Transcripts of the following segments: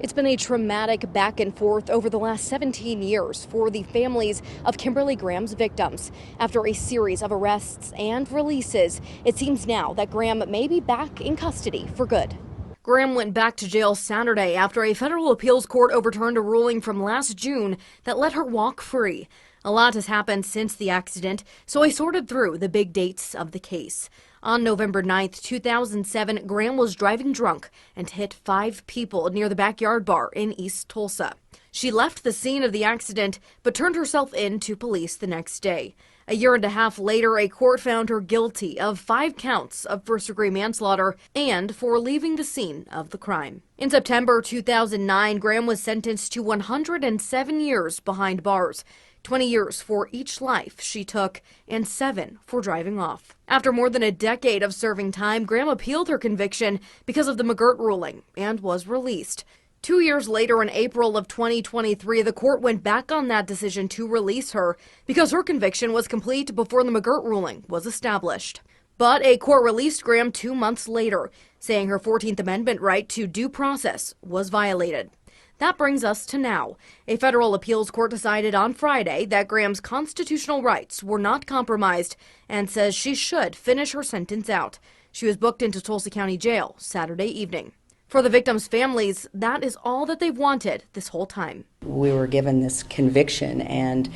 It's been a traumatic back and forth over the last 17 years for the families of Kimberly Graham's victims. After a series of arrests and releases, it seems now that Graham may be back in custody for good. Graham went back to jail Saturday after a federal appeals court overturned a ruling from last June that let her walk free. A lot has happened since the accident, so I sorted through the big dates of the case. On November 9th, 2007, Graham was driving drunk and hit 5 people near the Backyard Bar in East Tulsa. She left the scene of the accident but turned herself in to police the next day. A year and a half later, a court found her guilty of 5 counts of first-degree manslaughter and for leaving the scene of the crime. In September 2009, Graham was sentenced to 107 years behind bars. 20 years for each life she took, and 7 for driving off. After more than a decade of serving time, Graham appealed her conviction because of the McGirt ruling and was released. 2 years later, in April of 2023, the court went back on that decision to release her because her conviction was complete before the McGirt ruling was established. But a court released Graham 2 months later, saying her 14th Amendment right to due process was violated. That brings us to now. A federal appeals court decided on Friday that Graham's constitutional rights were not compromised and says she should finish her sentence out. She was booked into Tulsa County Jail Saturday evening. For the victims' families, that is all that they've wanted this whole time. We were given this conviction and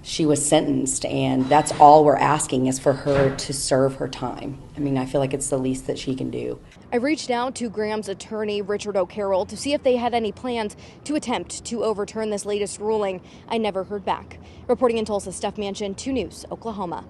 she was sentenced, and that's all we're asking is for her to serve her time. I mean, I feel like it's the least that she can do. I reached out to Graham's attorney, Richard O'Carroll, to see if they had any plans to attempt to overturn this latest ruling. I never heard back. Reporting in Tulsa, Stef Manchen, 2 News, Oklahoma.